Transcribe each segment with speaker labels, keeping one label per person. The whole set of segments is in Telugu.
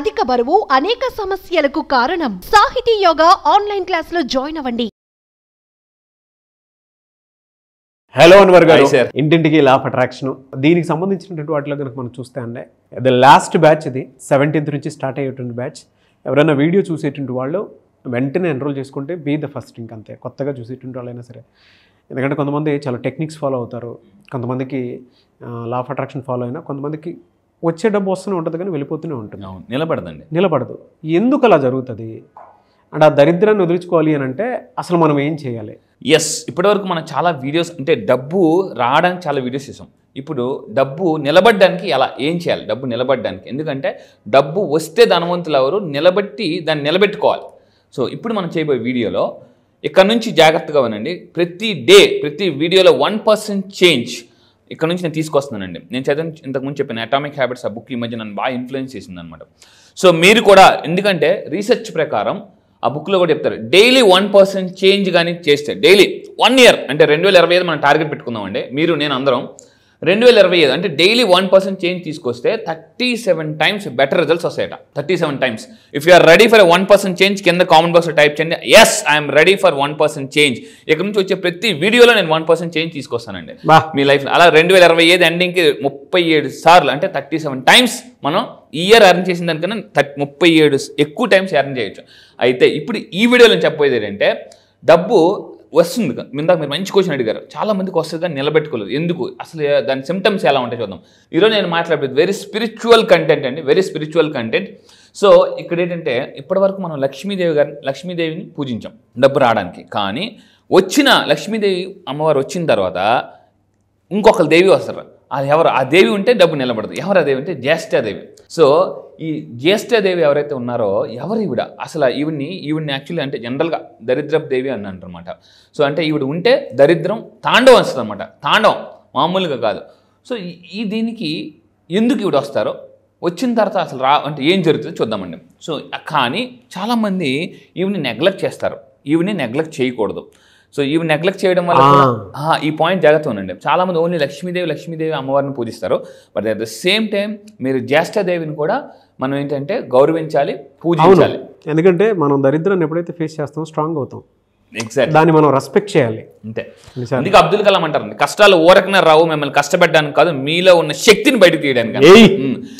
Speaker 1: అధిక బరువు అనేక సమస్యలకు కారణం. సాహితీ యోగా ఆన్లైన్ క్లాస్ లో జాయిన్ అవ్వండి.
Speaker 2: హలో అన్వర్ గారు, ఇంటింటికి లా ఆఫ్ అట్రాక్షన్ దీనికి సంబంధించినటువంటి వాటిలో కనుక మనం చూస్తే అండి ద లాస్ట్ బ్యాచ్ ఇది 17th నుంచి స్టార్ట్ అయ్యేటువంటి బ్యాచ్. ఎవరైనా వీడియో చూసేటువంటి వాళ్ళు వెంటనే ఎన్రోల్ చేసుకుంటే బీ ద ఫస్ట్. ఇంకంతే, కొత్తగా చూసేటువంటి వాళ్ళైనా సరే. ఎందుకంటే కొంతమంది చాలా టెక్నిక్స్ ఫాలో అవుతారు, కొంతమందికి లా ఆఫ్ అట్రాక్షన్ ఫాలో అయినా కొంతమందికి వచ్చే డబ్బు వస్తూనే ఉంటుంది కానీ వెళ్ళిపోతూనే ఉంటుంది, నిలబడదు. ఎందుకు అలా జరుగుతుంది అంటే ఆ దరిద్రాన్ని వదిలించుకోవాలి అని అంటే అసలు మనం ఏం చేయాలి?
Speaker 3: ఇప్పటివరకు మనం చాలా వీడియోస్, అంటే డబ్బు రావడానికి చాలా వీడియోస్ చేసాం. ఇప్పుడు డబ్బు నిలబడడానికి ఏం చేయాలి? డబ్బు నిలబడడానికి, ఎందుకంటే డబ్బు వస్తే ధనవంతులు ఎవరు, నిలబెట్టి దాన్ని నిలబెట్టుకోవాలి. సో ఇప్పుడు మనం చేయబోయే వీడియోలో ఇక్కడ నుంచి జాగ్రత్తగా వినండి. ప్రతి వీడియోలో 1% చేంజ్ ఇక్కడ నుంచి నేను తీసుకొస్తున్నానండి. నేను ఇంతకుముందు చెప్పిన అటామిక్ హ్యాబిట్స్, ఆ బుక్ ఈ మధ్య నన్ను బాగా ఇన్ఫ్లుయెన్స్ చేసింది అనమాట. సో మీరు కూడా, ఎందుకంటే రీసెర్చ్ ప్రకారం ఆ బుక్లో కూడా చెప్తారు, డైలీ 1% చేంజ్ కానీ చేస్తే, డైలీ 1 year అంటే 2025 మనం టార్గెట్ పెట్టుకుందామండి. మీరు నేను అందరం 2025 అంటే డైలీ 1% చేంజ్ తీసుకొస్తే 37 times బెటర్ రిజల్ట్స్ వస్తాయట. 37 times. If you are ready for 1% change కింద కామెంట్ బాక్స్లో టైప్ చేయండి, yes I'm ready for 1% change. ఇక్కడ నుంచి వచ్చే ప్రతి వీడియోలో నేను 1% చేంజ్ తీసుకొస్తానండి మీ లైఫ్లో. అలా 2025 ఎండింగ్కి 37 సార్లు అంటే 37 times మనం ఈ ఇయర్ ఎర్న్ చేసిన దానికన్నా 37 ఎక్కువ టైమ్స్ ఎర్న్ చేయొచ్చు. అయితే ఇప్పుడు ఈ వీడియోలో చెప్పబోయేది ఏంటంటే, డబ్బు వస్తుంది. ఇందాక మీరు మంచి క్వశ్చన్ అడిగారు, చాలా మందికి వస్తుంది కానీ నిలబెట్టుకోలేదు. ఎందుకు, అసలు దాని సిమ్టమ్స్ ఎలా ఉంటాయి చూద్దాం. ఈరోజు నేను మాట్లాడేది వెరీ స్పిరిచువల్ కంటెంట్ అండి, వెరీ స్పిరిచువల్ కంటెంట్. సో ఇక్కడ ఏంటంటే, ఇప్పటివరకు మనం లక్ష్మీదేవిని పూజించాం డబ్బు రావడానికి. కానీ వచ్చిన లక్ష్మీదేవి అమ్మవారు వచ్చిన తర్వాత ఇంకొకరు దేవి వస్తారు. అది ఎవరు? ఆ దేవి ఉంటే డబ్బు నిలబడదు. ఎవరు ఆ దేవి అంటే జ్యేష్ఠాదేవి. సో ఈ జ్యేష్ఠాదేవి ఎవరైతే ఉన్నారో, ఎవరు ఈవిడ? అసలు ఈవిడ్ని యాక్చువల్లీ అంటే జనరల్గా దరిద్రపు దేవి అని అంటారనమాట. సో అంటే ఈవిడ ఉంటే దరిద్రం తాండవం వస్తుంది అనమాట. తాండవం మామూలుగా కాదు. సో దీనికి ఎందుకు ఈవిడ వస్తారో, వచ్చిన తర్వాత అసలు అంటే ఏం జరుగుతుందో చూద్దామండి. సో కానీ చాలామంది ఈవిని నెగ్లెక్ట్ చేస్తారు. ఈవిని నెగ్లెక్ట్ చేయకూడదు. సో ఇవి నెగ్లెక్ట్ చేయడం వల్ల ఈ పాయింట్ జాగ్రత్త ఉండండి. చాలామంది ఓన్లీ లక్ష్మీదేవి అమ్మవారిని పూజిస్తారు. But at the same time మీరు జ్యేష్ఠదేవిని కూడా మనం ఏంటంటే గౌరవించాలి, పూజించాలి.
Speaker 2: ఎందుకంటే మనం దరిద్రాన్ని ఎప్పుడైతే ఫేస్ చేస్తామో స్ట్రాంగ్ అవుతాం.
Speaker 3: ఎగ్జాక్ట్,
Speaker 2: దాన్ని మనం రెస్పెక్ట్ చేయాలి.
Speaker 3: అంతే. అందుకే అబ్దుల్ కలాం అంటారండి, కష్టాలు ఊరకనే రావు, మిమ్మల్ని కష్టపెట్టడానికి కాదు, మీలో ఉన్న శక్తిని బయటకు తీయడానికి.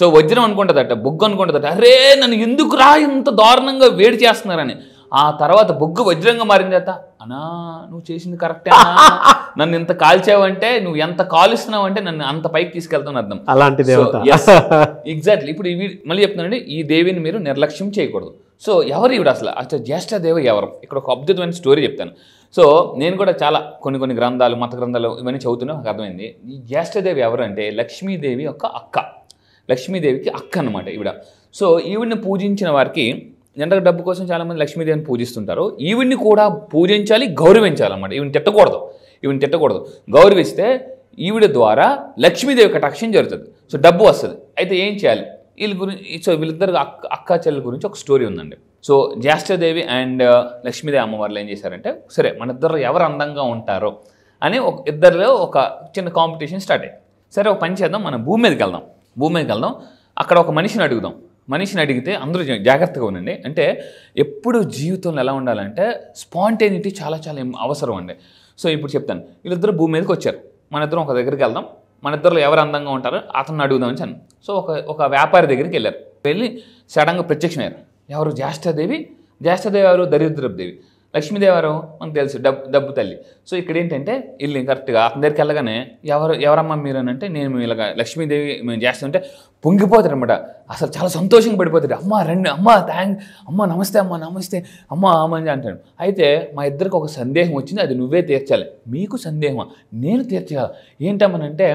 Speaker 3: సో వజ్రం అనుకుంటుందట, బొగ్గు అనుకుంటుందట, అరే నన్ను ఎందుకు రా ఇంత దారుణంగా వేడి చేస్తున్నారని. ఆ తర్వాత బొగ్గు వజ్రంగా మారింది అత, అనా నువ్వు చేసింది కరెక్టే, నన్ను ఇంత కాల్చావంటే, నువ్వు ఎంత కాలుస్తున్నావు అంటే నన్ను అంత పైకి తీసుకెళ్తాను అర్థం.
Speaker 2: అలాంటి దేవత.
Speaker 3: ఎగ్జాక్ట్లీ. ఇప్పుడు మళ్ళీ చెప్తున్నానండి, ఈ దేవిని మీరు నిర్లక్ష్యం చేయకూడదు. సో ఎవరు ఈవిడ అసలు జ్యేష్ఠదేవి ఎవరు? ఇక్కడ ఒక అద్భుతమైన స్టోరీ చెప్తాను. సో నేను కూడా చాలా కొన్ని గ్రంథాలు, మత గ్రంథాలు ఇవన్నీ చదువుతున్నా నాకు అర్థమైంది. ఈ జ్యేష్ఠదేవి ఎవరు అంటే లక్ష్మీదేవి యొక్క అక్క, లక్ష్మీదేవికి అక్క అనమాట ఈవిడ. సో ఈవిడిని పూజించిన వారికి, జనరల్గా డబ్బు కోసం చాలామంది లక్ష్మీదేవిని పూజిస్తుంటారు. ఈవిడ్ని కూడా పూజించాలి, గౌరవించాలన్నమాట. ఈవిని తిట్టకూడదు. గౌరవిస్తే ఈవిడ ద్వారా లక్ష్మీదేవి కటాక్షం జరుగుతుంది. సో డబ్బు వస్తుంది. అయితే ఏం చేయాలి వీళ్ళిద్దరు అక్క చెల్లెల గురించి ఒక స్టోరీ ఉందండి. సో జ్యేష్ఠదేవి అండ్ లక్ష్మీదేవి అమ్మవార్లు ఏం చేశారంటే, సరే మన ఇద్దరు ఎవరు అందంగా ఉంటారో అని ఇద్దరిలో ఒక చిన్న కాంపిటీషన్ స్టార్ట్ అయ్యింది. సరే ఒక పని చేద్దాం, మనం భూమి మీదకి వెళ్దాం, అక్కడ ఒక మనిషిని అడిగితే అందరూ జాగ్రత్తగా ఉండండి. అంటే ఎప్పుడు జీవితంలో ఎలా ఉండాలంటే స్పాంటేనిటీ చాలా అవసరం అండి. సో ఇప్పుడు చెప్తాను, వీళ్ళిద్దరు భూమి మీదకి వచ్చారు, మన ఇద్దరం ఒక దగ్గరికి వెళ్దాం, మన ఇద్దరు ఎవరు అందంగా ఉంటారో అతన్ని అడుగుదామని చెప్పాను. సో ఒక వ్యాపారి దగ్గరికి వెళ్ళి సడన్గా ప్రత్యక్షమయ్యారు. ఎవరు? జ్యేష్ఠదేవి ఎవరు? దరిద్రపు దేవి. లక్ష్మీదేవి ఎవరు మనకు తెలుసు, డబ్బు తల్లి. సో ఇక్కడ ఏంటంటే వీళ్ళు కరెక్ట్గా అతని దగ్గరికి వెళ్ళగానే, ఎవరమ్మా మీరు అని అంటే, నేను ఇలాగ లక్ష్మీదేవి మేము చేస్తుంటే పొంగిపోతారు అనమాట. అసలు చాలా సంతోషంగా పడిపోతాడు. అమ్మ రండి, అమ్మ నమస్తే అమ్మ అని అంటాడు. అయితే మా ఇద్దరికి ఒక సందేహం వచ్చింది, అది నువ్వే తీర్చాలి. మీకు సందేహమా? నేను తీర్చగల. ఏంటమ్మనంటే,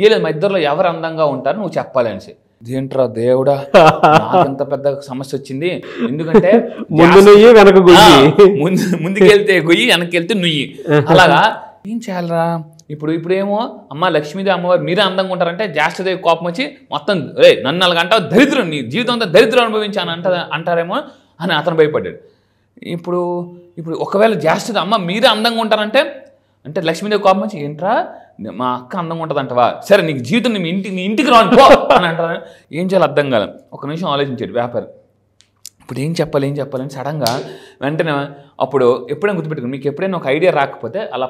Speaker 3: లేదు మా ఇద్దరిలో ఎవరు అందంగా ఉంటారో నువ్వు చెప్పాలి అనేసి. ఏంట్రా దేవుడా, ఎంత పెద్ద సమస్య వచ్చింది. ఎందుకంటే ముందుకెళ్తే గొయ్యి, వెనక్కి వెళ్తే నుయ్యి, అలాగా ఏం చేయాలరా? ఇప్పుడేమో అమ్మ లక్ష్మీదేవి అమ్మవారు మీరే అందంగా ఉంటారంటే జ్యేష్ఠదేవి కోపం వచ్చి మొత్తం నన్ను అలాగంటావు, దరిద్రం, నీ జీవితం అంతా దరిద్రం అనుభవించాను అంటారేమో అని అతను భయపడ్డాడు. ఇప్పుడు ఒకవేళ జ్యేష్ఠదేవి అమ్మ మీరే అందంగా ఉంటారంటే అంటే లక్ష్మీదేవి కోపం వచ్చి ఏంట్రా మా అక్క అందంగా ఉంటుంది అంటవా, సరే నీకు జీవితం నీ ఇంటికి రాను పో అని అంటారా. ఏం చేయాలి అర్థం కాదు. ఒక నిమిషం ఆలోచించాడు వ్యాపారి, ఇప్పుడు ఏం చెప్పాలని సడన్గా వెంటనే అప్పుడు ఎప్పుడైనా గుర్తుపెట్టుకుని, మీకు ఎప్పుడైనా ఒక ఐడియా రాకపోతే అలా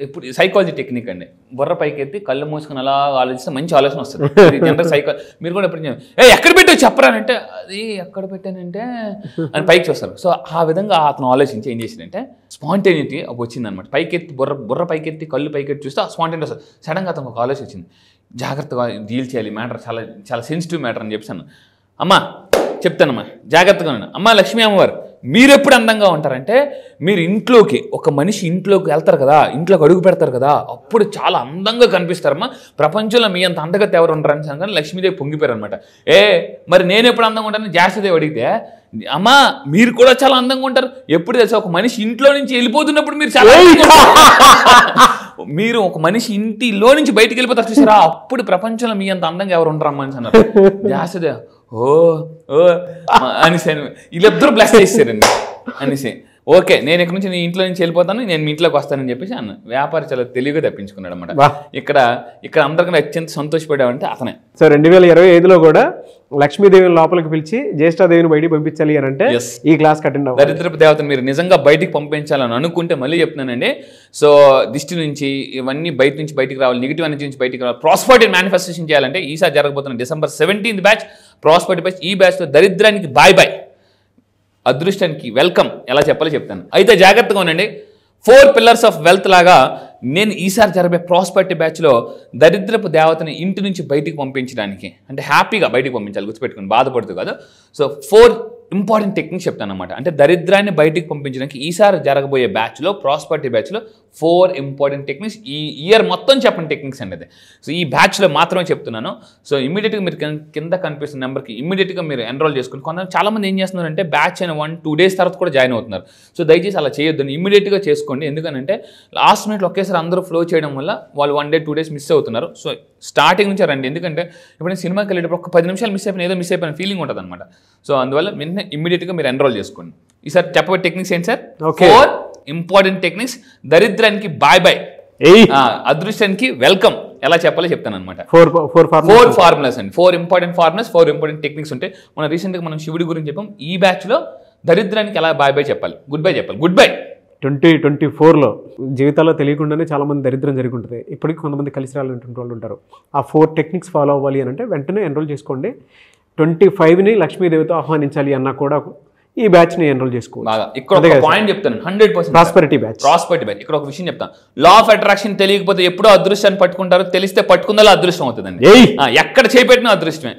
Speaker 3: ఎప్పుడు సైకాలజీ టెక్నిక్ అండి, బుర్ర పైకి ఎత్తి కళ్ళు మూసుకొని అలా ఆలోచిస్తే మంచి ఆలోచన వస్తుంది. జనరల్ మీరు కూడా ఎప్పుడు ఎక్కడ పెట్టావు చెప్పరా అంటే అది ఎక్కడ పెట్టానంటే అని పైకి చూస్తారు. సో ఆ విధంగా అతను ఆలోచించి ఏం చేసిందంటే స్పాంటేనిటీ వచ్చిందనమాట. పైకి ఎత్తి బుర్ర పైకి ఎత్తి కళ్ళు పైకి ఎత్తి చూస్తే ఆ స్పాంటేనిటీ వస్తుంది. సడన్గా అతనికి ఒక ఆలోచన వచ్చింది, జాగ్రత్తగా డీల్ చేయాలి మ్యాటర్, చాలా చాలా సెన్సిటివ్ మ్యాటర్ అని చెప్పాను. అమ్మా చెప్తానమ్మా జాగ్రత్తగా ఉన్నాను. అమ్మ లక్ష్మీ అమ్మవారు, మీరు ఎప్పుడు అందంగా ఉంటారంటే మీరు ఇంట్లోకి, ఒక మనిషి ఇంట్లోకి వెళ్తారు కదా, ఇంట్లోకి అడుగు పెడతారు కదా, అప్పుడు చాలా అందంగా కనిపిస్తారమ్మా. ప్రపంచంలో మీ అంత అందగత ఎవరు ఉంటారని కానీ లక్ష్మీదేవి పొంగిపోయారు అనమాట. మరి నేను ఎప్పుడు అందంగా ఉంటానని జాస్తిదేవి అడిగితే, అమ్మా మీరు కూడా చాలా అందంగా ఉంటారు. ఎప్పుడు తెలుసా, ఒక మనిషి ఇంట్లో నుంచి వెళ్ళిపోతున్నప్పుడు మీరు చాలా మీరు ఒక మనిషి ఇంటిలో నుంచి బయటికి వెళ్ళిపోతారు చూసారా, అప్పుడు ప్రపంచంలో మీ అంత అందంగా ఎవరు ఉంటారమ్మా అని అన్నారు. జాస్తిదేవి ఓ అనేసి వీళ్ళిద్దరూ బ్లెస్ చేశారండి అనేసి, ఓకే నేను ఇక్కడ నుంచి నీ ఇంట్లో నుంచి వెళ్ళిపోతాను, నేను మీ ఇంట్లోకి వస్తానని చెప్పేసి అన్న. వ్యాపారి చాలా తెలివిగా తప్పించుకున్నాడు అనమాట. ఇక్కడ అందరికీ అత్యంత సంతోషపడామంటే అతనే.
Speaker 2: సో 2025లో కూడా లక్ష్మీదేవిని లోపలికి పిలిచి జ్యేష్ఠాదేవిని బయటికి పంపించాలి అని అంటే ఈ క్లాస్ అటెండ్ అవ్వాలి.
Speaker 3: దరిద్రపు దేవతను మీరు నిజంగా బయటికి పంపించాలని అనుకుంటే మళ్ళీ చెప్తున్నానండి, సో దిష్టి నుంచి ఇవన్నీ బయటికి రావాలి, నెగిటివ్ ఎనర్జీ నుంచి బయటికి రావాలి, ప్రాస్పరిటీ మేనిఫెస్టేషన్ చేయాలంటే ఈసారి జరగబోతున్న December 17th batch prosperity batch. ఈ బ్యాచ్లో దరిద్రానికి బాయ్ బాయ్, అదృష్టానికి వెల్కమ్ ఎలా చెప్పాలో చెప్తాను. అయితే జాగ్రత్తగా ఉండండి. 4 పిల్లర్స్ ఆఫ్ వెల్త్ లాగా నేను ఈసారి జరిగే ప్రాస్పరిటీ బ్యాచ్లో దరిద్రపు దేవతని ఇంటి నుంచి బయటికి పంపించడానికి, అంటే హ్యాపీగా బయటికి పంపించాలి, గుర్తుపెట్టుకుని బాధపడుతూ కాదు. సో 4 ఇంపార్టెంట్ టెక్నిక్స్ చెప్తాను అనమాట. అంటే దరిద్రాన్ని బయటికి పంపించడానికి ఈసారి జరగబోయే బ్యాచ్లో, ప్రాస్పరిటీ బ్యాచ్లో 4 ఇంపార్టెంట్ టెక్నిక్స్, ఈ ఇయర్ మొత్తం చెప్పండి టెక్నిక్స్ అండి అది. సో ఈ బ్యాచ్లో మాత్రమే చెప్తున్నాను. సో ఇమీడియట్గా మీరు కింద కనిపిస్తున్న నెంబర్కి ఇమీడియట్గా మీరు ఎన్రోల్ చేసుకుని, చాలామంది ఏం చేస్తున్నారంటే బ్యాచ్ అయిన 1-2 days తర్వాత కూడా జాయిన్ అవుతున్నారు. సో దయచేసి అలా చేయొద్దు, ఇమీడియట్గా చేసుకోండి. ఎందుకంటే లాస్ట్ మినిట్లో ఒకేసారి అందరూ ఫ్లో చేయడం వల్ల వాళ్ళు 1-2 days మిస్ అవుతున్నారు. సో స్టార్టింగ్ నుంచే రండి, ఎందుకంటే ఇప్పుడు సినిమాకి వెళ్ళేటప్పుడు ఒక 10 నిమిషాలు మిస్ అయిపోయిన, ఏదో మిస్ అయిపోయిన ఫీలింగ్ ఉంటుంది అనమాట. సో అందువల్ల వెంటనే ఇమీడియట్గా మీరు ఎన్రోల్ చేసుకోండి. ఈసారి చెప్పబోయే టెక్నిక్స్ ఏంటి సార్? 4 important techniques. దరిద్రానికి బాయ్ బాయ్, అదృష్టానికి వెల్కమ్ ఎలా చెప్పాలో చెప్తాను అనమాట. 4 ఫార్ములాస్ అండి, 4 ఇంపార్టెంట్ ఫార్ములాస్, 4 ఇంపార్టెంట్ టెక్నిక్స్ ఉంటాయి. మనం రీసెంట్గా మనం శివుడి గురించి చెప్పాం. ఈ బ్యాచ్లో దరిద్రానికి ఎలా బాయ్ బాయ్ చెప్పాలి, గుడ్ బై చెప్పాలి. గుడ్ బై
Speaker 2: 2024లో జీవితాల్లో తెలియకుండానే చాలా మంది దరిద్రం జరిగి ఉంటుంది. ఇప్పటికీ కొంతమంది కలిసి రావాలనేటువంటి వాళ్ళు ఉంటారు. ఆ 4 టెక్నిక్స్ ఫాలో అవ్వాలి అని అంటే వెంటనే ఎన్రోల్ చేసుకోండి. 25ని లక్ష్మీదేవితో ఆహ్వానించాలి అన్నా కూడా ఈ బ్యాచ్ని ఎన్రోల్ చేసుకోవాలి.
Speaker 3: ఇక్కడ ఒక పాయింట్ చెప్తాను, 100%
Speaker 2: ప్రాస్పరిటీ బ్యాచ్.
Speaker 3: ఇక్కడ ఒక విషయం చెప్తాను. లా ఆఫ్ అట్రాక్షన్ తెలియకపోతే ఎప్పుడో అదృష్టాన్ని పట్టుకుంటారు, తెలిస్తే పట్టుకుందా అదృష్టం అవుతుందండి. ఎక్కడ చేపెట్టినా అదృష్టమే,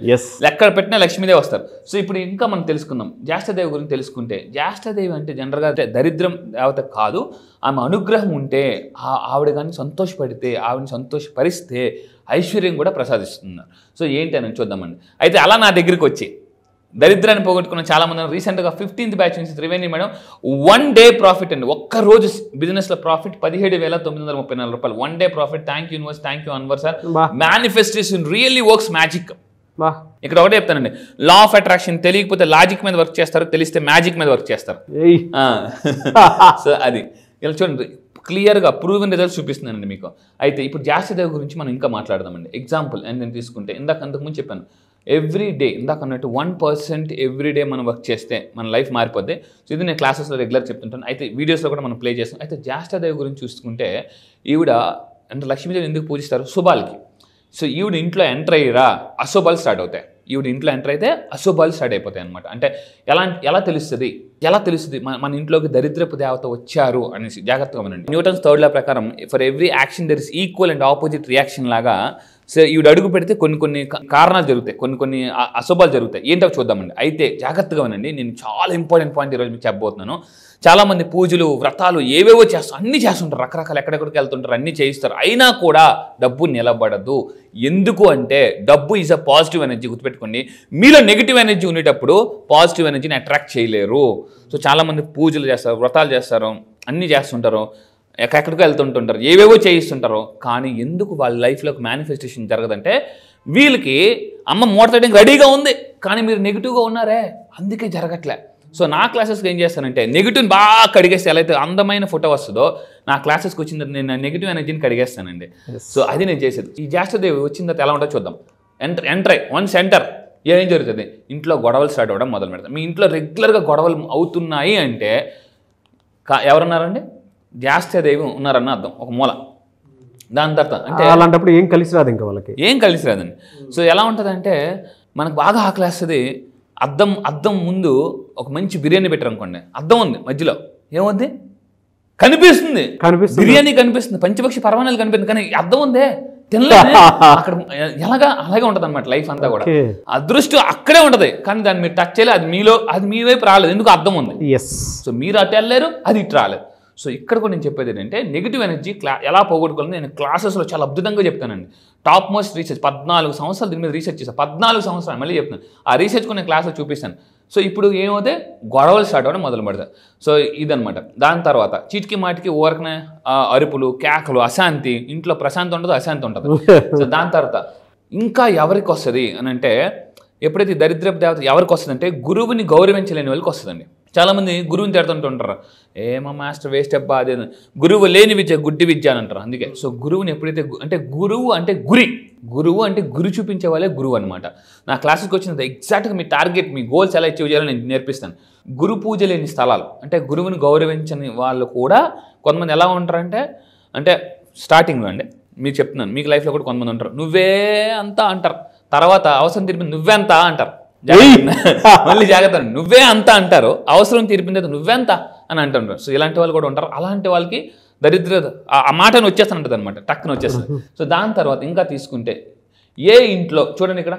Speaker 3: ఎక్కడ పెట్టినా లక్ష్మీదేవి వస్తారు. సో ఇప్పుడు ఇంకా మనం తెలుసుకుందాం జ్యేష్ఠదేవి గురించి. తెలుసుకుంటే జ్యేష్ఠదేవి అంటే జనరల్గా దరిద్రం దేవత కాదు, ఆమె అనుగ్రహం ఉంటే, ఆవిడ కానీ సంతోషపడితే, ఆవిడని సంతోషపరిస్తే ఐశ్వర్యం కూడా ప్రసాదిస్తున్నారు. సో ఏంటి అని చూద్దామండి. అయితే అలా నా దగ్గరికి వచ్చి దరిద్రాన్ని పోగొట్టుకున్న చాలా మంది రీసెంట్గా 15th బ్యాచ్ నుంచి త్రివేణి మేడం 1 day ప్రాఫిట్ అండి, ఒక్కరోజు బిజినెస్లో ప్రాఫిట్ 17,934 రూపాయలు. 1 day profit. Thank you universe, thank you Anwar sir. Manifestation really works magic. ఇక్కడ ఒకటే చెప్తానండి, లా ఆఫ్ అట్రాక్షన్ తెలియకపోతే లాజిక్ మీద వర్క్ చేస్తారు, తెలిస్తే మ్యాజిక్ మీద వర్క్ చేస్తారు. సో అది ఇలా చూడండి, క్లియర్గా ప్రూవెన్ రిజల్ట్స్ చూపిస్తున్నానండి మీకు. అయితే ఇప్పుడు జ్యేష్ఠదేవి గురించి మనం ఇంకా మాట్లాడదామండి. ఎగ్జాంపుల్ నేను తీసుకుంటే అంతకుముందు చెప్పాను, ఎవ్రీ డే ఇందాక అన్నట్టు 1% ఎవ్రీ డే మనం వర్క్ చేస్తే మన లైఫ్ మారిపోద్ది. సో ఇది నేను క్లాసెస్లో రెగ్యులర్ చెప్తుంటాను, అయితే వీడియోస్లో కూడా మనం ప్లే చేస్తాం. అయితే జ్యేష్ఠదేవి గురించి చూసుకుంటే ఈవిడ అంటే లక్ష్మీదేవి ఎందుకు పూజిస్తారు? శుభాలకి. సో ఈవిడ ఇంట్లో ఎంటర్ అయ్యిరా అశుభాలు స్టార్ట్ అవుతాయి. ఈవిడ ఇంట్లో ఎంటర్ అయితే అశుభాలు స్టార్ట్ అయిపోతాయి అనమాట. అంటే ఎలా తెలుస్తుంది మన ఇంట్లోకి దరిద్రపు దేవత వచ్చారు అనేసి? జాగ్రత్తగా వినండి. న్యూటన్స్ 3rd లా ప్రకారం for every action there is equal and opposite reaction లాగా. సో ఈవిడ అడుగు పెడితే కొన్ని కారణాలు జరుగుతాయి, కొన్ని అశుభాలు జరుగుతాయి. ఏంటో చూద్దామండి. అయితే జాగ్రత్తగా వినండి, నేను చాలా ఇంపార్టెంట్ పాయింట్ ఈరోజు మీకు చెప్పబోతున్నాను. చాలామంది పూజలు వ్రతాలు ఏవేవో చేస్తారు, అన్నీ చేస్తుంటారు, రకరకాల ఎక్కడెక్కడికి వెళ్తుంటారు, అన్నీ చేయిస్తారు, అయినా కూడా డబ్బు నిలబడదు. ఎందుకు అంటే డబ్బు ఈజ్ అ పాజిటివ్ ఎనర్జీ. గుర్తుపెట్టుకోండి, మీలో నెగిటివ్ ఎనర్జీ ఉండేటప్పుడు పాజిటివ్ ఎనర్జీని అట్రాక్ట్ చేయలేరు. సో చాలామంది పూజలు చేస్తారు, వ్రతాలు చేస్తారు, అన్నీ చేస్తుంటారు, ఎక్కడికో వెళ్తుంటుంటారు, ఏవేవో చేయిస్తుంటారు, కానీ ఎందుకు వాళ్ళ లైఫ్లోకి మేనిఫెస్టేషన్ జరగదంటే వీళ్ళకి అమ్మ మూట తీయడానికి రెడీగా ఉంది, కానీ మీరు నెగిటివ్గా ఉన్నారే, అందుకే జరగట్లే. సో నా క్లాసెస్కి ఏం చేస్తానంటే నెగిటివ్ని బాగా కడిగేస్తే ఎలా అయితే అందమైన ఫోటో వస్తుందో నా క్లాసెస్కి వచ్చిన నేను నెగిటివ్ ఎనర్జీని కడిగేస్తానండి. సో అది నేను చేసేది. ఈ జ్యేష్ఠదేవి వచ్చిన తర్వాత ఎలా ఉంటుందో చూద్దాం. ఎంటర్ వన్స్ ఎంటర్ ఏం జరుగుతుంది, ఇంట్లో గొడవలు స్టార్ట్ అవ్వడం మొదలు పెడతాం. మీ ఇంట్లో రెగ్యులర్గా గొడవలు అవుతున్నాయి అంటే ఎవరున్నారండి, జ్యేష్ఠదేవి ఉన్నారన్న అర్థం ఒక మూల. దాని తర్వాత అంటే
Speaker 2: అలాంటప్పుడు ఏం కలిసి రాదు, ఇంకా వాళ్ళకి
Speaker 3: ఏం కలిసి రాదండి. సో ఎలా ఉంటుందంటే మనకు బాగా ఆకలేస్తుంది. అద్దం ముందు ఒక మంచి బిర్యానీ పెట్టారు అనుకోండి, అద్దం ఉంది మధ్యలో, ఏముంది కనిపిస్తుంది బిర్యానీ కనిపిస్తుంది, పంచపక్షి పరమాణాలు కనిపిస్తుంది, కానీ అద్దం ఉందే తినలేదు అక్కడ. అలాగే ఉంటుంది అనమాట లైఫ్ అంతా కూడా. అదృష్టం అక్కడే ఉంటది కానీ దాన్ని మీరు టచ్ చేయలేదు, అది మీ వైపు రాలేదు, ఎందుకు అద్దం ఉంది. సో మీరు అటు వెళ్ళలేరు, అది ఇటు రాలేదు. సో ఇక్కడ కూడా నేను చెప్పేది ఏంటంటే నెగిటివ్ ఎనర్జీ ఎలా పోగొట్టుకోవాలని నేను క్లాసెస్లో చాలా అద్భుతంగా చెప్తానండి. టాప్ మోస్ట్ రీసెర్చ్ 14 సంవత్సరాలు దీని మీద రీసెర్చ్ చేశాను. 14 సంవత్సరాలు మళ్ళీ చెప్తాను. ఆ రీసెర్చ్ కూడా నేను క్లాస్లో చూపిస్తాను. సో ఇప్పుడు ఏమవుతే గొడవలు స్టార్ట్ అవ్వడం మొదలు పెడతాయి. సో ఇదనమాట. దాని తర్వాత చీటికి మాటికి ఊరకనే అరుపులు, కేకలు, అశాంతి, ఇంట్లో ప్రశాంతి ఉండదు, అశాంతి ఉంటుంది. సో దాని తర్వాత ఇంకా ఎవరికి వస్తుంది అని అంటే, ఎప్పుడైతే దరిద్రపు దేవత ఎవరికి వస్తుంది అంటే గురువుని గౌరవించలేని వాళ్ళకి వస్తుందండి. చాలామంది గురువుని తిడుతుంటుంటారు, ఏమో మాస్టర్ వేస్ట్ అబ్బా అదే, గురువు లేని విద్య గుడ్డి విద్య అని అంటారు. అందుకే సో గురువుని ఎప్పుడైతే గురువు అంటే గురి చూపించే వాళ్ళే గురువు అనమాట. నా క్లాస్కి వచ్చిన ఎగ్జాక్ట్గా మీ టార్గెట్, మీ గోల్స్ ఎలా అచీవ్ చేయాలో నేను నేర్పిస్తాను. గురు పూజ లేని స్థలాలు అంటే గురువుని గౌరవించని వాళ్ళు కూడా కొంతమంది ఎలా ఉంటారంటే, స్టార్టింగ్లో అండి మీకు చెప్తున్నాను, మీకు లైఫ్లో కూడా కొంతమంది ఉంటారు, నువ్వే అంతా అంటారు, తర్వాత అవసరం తీర్పింది నువ్వే అంతా అంటారు. మళ్ళీ జాగ్రత్త, నువ్వే అంతా అంటారు, అవసరం తీర్పింది నువ్వెంత అని అంటుంటారు. సో ఇలాంటి వాళ్ళు కూడా ఉంటారు. అలాంటి వాళ్ళకి దరిద్రత ఆ మాటను వచ్చేస్తానంటది అనమాట, టక్కున వచ్చేస్తుంది. సో దాని తర్వాత ఇంకా తీసుకుంటే ఏ ఇంట్లో చూడండి, ఇక్కడ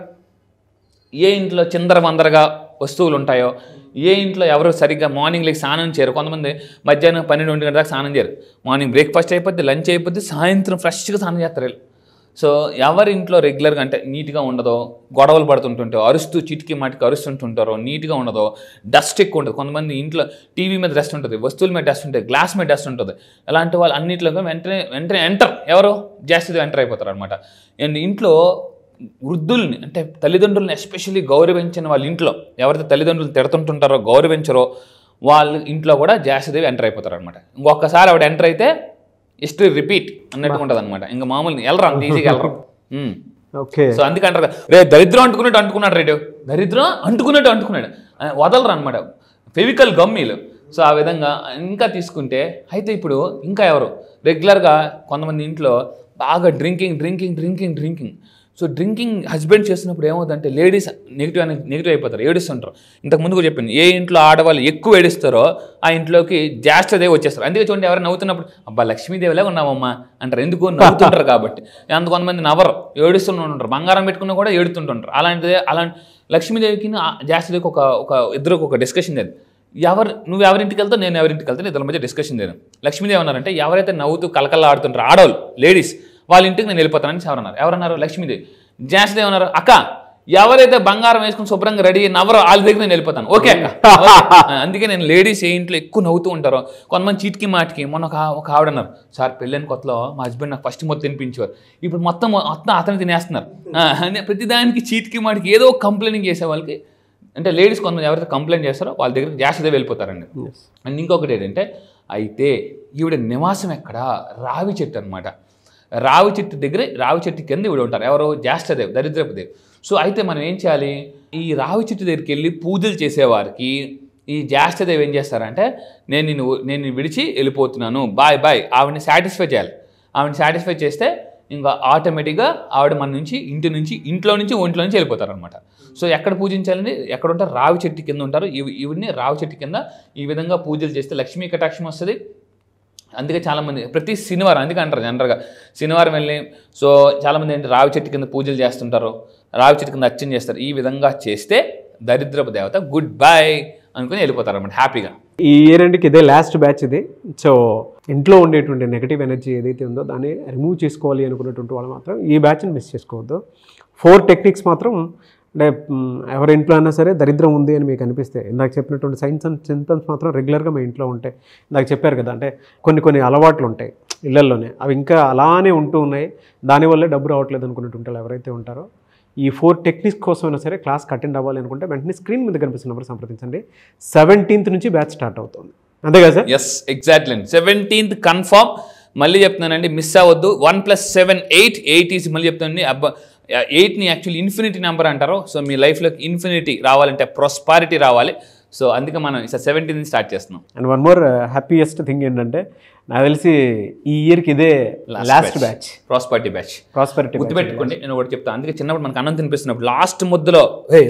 Speaker 3: ఏ ఇంట్లో చిందరవందరగా వస్తువులు ఉంటాయో, ఏ ఇంట్లో ఎవరు సరిగ్గా మార్నింగ్ లేక స్నానం చేయరు, కొంతమంది మధ్యాహ్నం 12 గంటల దాకా స్నానం చేయరు, మార్నింగ్ బ్రేక్ఫాస్ట్ అయిపోద్ది, లంచ్ అయిపోద్ది, సాయంత్రం ఫ్రెష్గా స్నానం చేస్తారు. సో ఎవరి ఇంట్లో రెగ్యులర్గా అంటే నీట్గా ఉండదో, గొడవలు పడుతుంటుంటారో, అరుస్తూ చిటికి మాటికి అరుస్తుంటుంటారో, నీట్గా ఉండదో, డస్ట్ ఎక్కువ ఉంటుంది. కొంతమంది ఇంట్లో టీవీ మీద డస్ట్ ఉంటుంది, వస్తువుల మీద డస్ట్ ఉంటుంది, గ్లాస్ మీద డస్ట్ ఉంటుంది. అలాంటి వాళ్ళు అన్నింటిలో వెంటనే ఎవరు జాస్తి ఎంటర్ అయిపోతారు అనమాట. అండ్ ఇంట్లో వృద్ధుల్ని అంటే తల్లిదండ్రులను ఎస్పెషల్లీ గౌరవించిన వాళ్ళ ఇంట్లో ఎవరైతే తల్లిదండ్రులు తిడుతుంటుంటారో, గౌరవించరో వాళ్ళ ఇంట్లో కూడా జాస్తిదేవి ఎంటర్ అయిపోతారు అనమాట. ఇంకొకసారి ఆవిడ ఎంటర్ అయితే హిస్టరీ రిపీట్ అన్నట్టుగా ఉంటుంది అనమాట. ఇంకా మామూలు వెళ్ళరా, అంత ఈజీగా వెళ్ళరు. సో అందుకంటారు, రే దరిద్రం అంటుకున్నాడు రేడు, దరిద్రం అంటుకున్నాడు వదలరు అనమాట, ఫెవికల్ గమ్మీలు. సో ఆ విధంగా ఇంకా తీసుకుంటే అయితే ఇప్పుడు ఇంకా ఎవరు రెగ్యులర్గా కొంతమంది ఇంట్లో బాగా డ్రింకింగ్. సో డ్రింకింగ్ హస్బెండ్ చేస్తున్నప్పుడు ఏమవుతుందంటే లేడీస్ నెగిటివ్ అయిపోతారు, ఏడుస్తుంటారు. ఇంతకుముందు కూడా చెప్పింది, ఏ ఇంట్లో ఆడవాళ్ళు ఎక్కువ ఏడుస్తారో ఆ ఇంట్లోకి జాస్తిదేవి వచ్చేస్తారు. అందుకే చూడండి, ఎవరైనా నవ్వుతున్నప్పుడు అబ్బా లక్ష్మీదేవిలా ఉన్నామమ్మా అంటారు, ఎందుకు నవ్వుతుంటారు కాబట్టి. అంత కొంతమంది నవ్వరు, ఏడుస్తుంటుంటారు, బంగారం పెట్టుకున్నా కూడా ఏడుతుంటుంటారు. అలాంటి లక్ష్మీదేవికి జాస్తిదేవికి ఇద్దరికి ఒక డిస్కషన్ లేదు. నువ్వు ఎవరింటికి వెళ్తావు, నేను ఎవరింటికి వెళ్తాను, ఇద్దరి మధ్య డిస్కషన్ లేదు. లక్ష్మీదేవి అన్నారంటే ఎవరైతే నవ్వుతూ కలకల్లా ఆడుతుంటారో ఆడవాళ్ళు లేడీస్, వాళ్ళ ఇంటికి నేను వెళ్ళిపోతానని ఎవరన్నారు లక్ష్మీదేవి. జాస్తిదేవి అన్నారు, అక్క ఎవరైతే బంగారం వేసుకుని శుభ్రంగా రెడీ నవ్వరో వాళ్ళ దగ్గర నేను వెళ్ళిపోతాను, ఓకే అక్క. అందుకే నేను లేడీస్ ఏ ఇంట్లో ఎక్కువ నవ్వుతూ ఉంటారో, కొంతమంది చీటికి మాటికి. మొన్న ఒక ఆవిడ అన్నారు, సార్ పెళ్ళైన కొత్తలో మా హస్బెండ్ నాకు ఫస్ట్ మొత్తం తినిపించేవారు, ఇప్పుడు మొత్తం అతను తినేస్తున్నారు. ప్రతిదానికి చీటికి మాటికి ఏదో కంప్లైంట్ చేసే వాళ్ళకి అంటే లేడీస్ కొంతమంది ఎవరైతే కంప్లైంట్ చేస్తారో వాళ్ళ దగ్గరికి జాస్తిదేవి వెళ్ళిపోతారండి. అండ్ ఇంకొకటి ఏంటంటే, అయితే ఈవిడ నివాసం ఎక్కడ, రావి చెట్టు అనమాట. రావి చెట్టు కింద ఇవిడ ఉంటారు, ఎవరు జాస్తిదేవి, దరిద్రపు దేవి. సో అయితే మనం ఏం చేయాలి, ఈ రావి చెట్టు దగ్గరికి వెళ్ళి పూజలు చేసేవారికి ఈ జాస్తిదేవి ఏం చేస్తారంటే, నేను విడిచి వెళ్ళిపోతున్నాను, బాయ్ ఆవిడని సాటిస్ఫై చేయాలి. ఆవిడని సాటిస్ఫై చేస్తే ఇంకా ఆటోమేటిక్గా ఆవిడ మన ఇంట్లో నుంచి ఒంట్లో నుంచి వెళ్ళిపోతారు అనమాట. సో ఎక్కడ పూజించాలని, ఎక్కడ ఉంటారు, రావి చెట్టు కింద ఉంటారు. ఈవిడ్ని రావి చెట్టు కింద ఈ విధంగా పూజలు చేస్తే లక్ష్మీ కటాక్షం వస్తుంది. అందుకే చాలామంది ప్రతి శనివారం, అందుకే అంటారు జనరల్గా శనివారం వెళ్ళి, సో చాలామంది ఏంటి రావి చెట్టు కింద పూజలు చేస్తుంటారు, రావి చెట్టు కింద అర్చన చేస్తారు. ఈ విధంగా చేస్తే దరిద్రపు దేవత గుడ్ బై అనుకుని వెళ్ళిపోతారు అన్నమాట హ్యాపీగా.
Speaker 2: ఈ ఇయర్ ఎండ్కి ఇదే లాస్ట్ బ్యాచ్ ఇది. సో ఇంట్లో ఉండేటువంటి నెగిటివ్ ఎనర్జీ ఏదైతే ఉందో దాన్ని రిమూవ్ చేసుకోవాలి అనుకున్నటువంటి వాళ్ళు మాత్రం ఈ బ్యాచ్ని మిస్ చేసుకోవద్దు. 4 టెక్నిక్స్ మాత్రం అంటే ఎవరి ఇంట్లో అయినా సరే దరిద్రం ఉంది అని మీకు అనిపిస్తే, ఇందాక చెప్పినటువంటి సైన్స్ అండ్ సింప్టమ్స్ మాత్రం రెగ్యులర్గా మీ ఇంట్లో ఉంటాయి. ఇందాక చెప్పారు కదా, అంటే కొన్ని అలవాట్లు ఉంటాయి ఇళ్లల్లోనే, అవి ఇంకా అలానే ఉంటూ ఉన్నాయి, దానివల్లే డబ్బు రావట్లేదు అనుకున్నటువంటి వాళ్ళు ఎవరైతే ఉంటారో ఈ 4 టెక్నిక్స్ కోసమైనా సరే క్లాస్కి అటెండ్ అవ్వాలి అనుకుంటే వెంటనే స్క్రీన్ మీద కనిపిస్తున్న నెంబర్ సంప్రదించండి. 17th నుంచి బ్యాచ్ స్టార్ట్ అవుతుంది, అంతే కదా సార్?
Speaker 3: ఎస్, ఎగ్జాక్ట్లీ అండి. 17th confirm. మళ్ళీ చెప్తున్నానండి, మిస్ అవ్వద్దు. 1+7 8, 8 ఈజ్ మళ్ళీ చెప్తానండి. 8ని యాక్చువల్లీ ఇన్ఫినిటీ నెంబర్ అంటారు. సో మీ లైఫ్లోకి ఇన్ఫినిటీ రావాలంటే ప్రాస్పారిటీ రావాలి. సో అందుకే మనం 17th స్టార్ట్ చేస్తున్నాం.
Speaker 2: And one more happiest thing ఏంటంటే నాకు తెలిసి ఈ ఇయర్కి ఇదే last batch,
Speaker 3: prosperity batch.
Speaker 2: Prosperity.
Speaker 3: గుర్తుపెట్టుకోండి, నేను ఒకటి చెప్తాను. అందుకే చిన్నప్పుడు మనకు అన్నం తినిపిస్తున్నప్పుడు లాస్ట్ ముద్దలో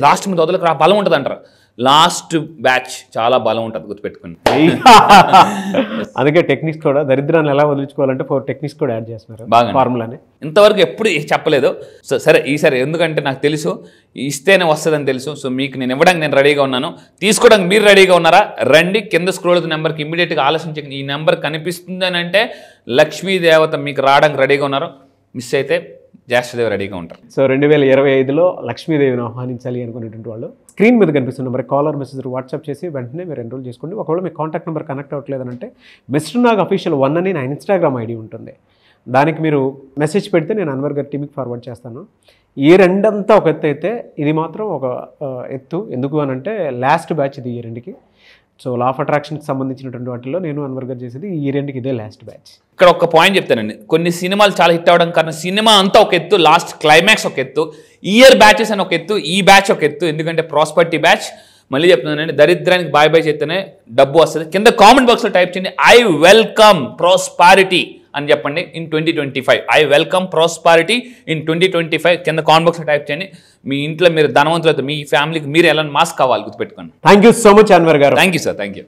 Speaker 3: లాస్ట్ ముద్ద వదలకు బలం ఉంటుంది అంటారు. లాస్ట్ బ్యాచ్ చాలా బలం ఉంటుంది, గుర్తుపెట్టుకోండి.
Speaker 2: అందుకే టెక్నిక్స్ కూడా దరిద్రాన్ని ఎలా వదిలించుకోవాలంటే 4 టెక్నిక్స్ కూడా యాడ్ చేస్తున్నారు
Speaker 3: బాగా
Speaker 2: ఫార్ములాని.
Speaker 3: ఇంతవరకు ఎప్పుడు చెప్పలేదు. సో సరే ఈసారి, ఎందుకంటే నాకు తెలుసు ఇస్తేనే వస్తుందని తెలుసు. సో మీకు నేను ఇవ్వడానికి నేను రెడీగా ఉన్నాను. తీసుకోవడానికి మీరు రెడీగా ఉన్నారా? రండి, కింద స్క్రోల్ అవుతున్న నెంబర్కి ఇమీడియట్గా ఆలోచించండి. ఈ నెంబర్ కనిపిస్తుందని అంటే లక్ష్మీదేవత మీకు రావడానికి రెడీగా ఉన్నారు. మిస్ అయితే జ్యేష్ఠదేవి రెడీగా ఉంటారు.
Speaker 2: సో 2025లో లక్ష్మీదేవిని ఆహ్వానించాలి అనుకునేటువంటి వాళ్ళు స్క్రీన్ మీద కనిపిస్తున్న నెంబర్ కాలర్ మెసేజ్ వాట్సాప్ చేసి వెంటనే మీరు ఎన్రోల్ చేసుకోండి. ఒకవేళ మీ కాంటాక్ట్ నెంబర్ కనెక్ట్ అవ్వట్లేదంటే మిస్టర్ నాగ్ అఫీషియల్ 1 అని నా ఇన్స్టాగ్రామ్ ఐడి ఉంటుంది. దానికి మీరు మెసేజ్ పెడితే నేను అన్వర్ గారి టీమ్కి ఫార్వర్డ్ చేస్తాను. ఈ రెండంతా ఒక ఎత్తు అయితే ఇది మాత్రం ఒక ఎత్తు. ఎందుకు అని అంటే లాస్ట్ బ్యాచ్ ఇది ఈ రెండుకి. సో లా ఆఫ్ అట్రాక్షన్కి సంబంధించినటువంటి వాటిలో నేను అన్వర్ గారు చేసేది ఈ రెండుకి ఇదే లాస్ట్ బ్యాచ్.
Speaker 3: ఇక్కడ ఒక పాయింట్ చెప్తానండి. కొన్ని సినిమాలు చాలా హిట్ అవ్వడం కారణం సినిమా అంతా ఒక ఎత్తు, లాస్ట్ క్లైమాక్స్ ఒక ఎత్తు, ఇయర్ బ్యాచెస్ అని ఒక ఎత్తు, ఈ బ్యాచ్ ఒక ఎత్తు. ఎందుకంటే ప్రాస్పరిటీ బ్యాచ్. మళ్ళీ చెప్తున్నానండి, దరిద్రానికి బాయ్ బాయ్ చేస్తేనే డబ్బు వస్తుంది. కింద కామెంట్ బాక్స్లో టైప్ చేయండి, ఐ వెల్కమ్ ప్రాస్పారిటీ అని చెప్పండి in 2025. I welcome prosperity in 2025 కింద కామెంట్ బాక్స్లో టైప్ చేయండి. మీ ఇంట్లో మీరు ధనవంతులతో మీ ఫ్యామిలీకి మీరు ఎలా మాస్క్ కావాలి, గుర్తుపెట్టుకోండి.
Speaker 2: Thank you so much Anwar garu.
Speaker 3: Thank you sir, thank you.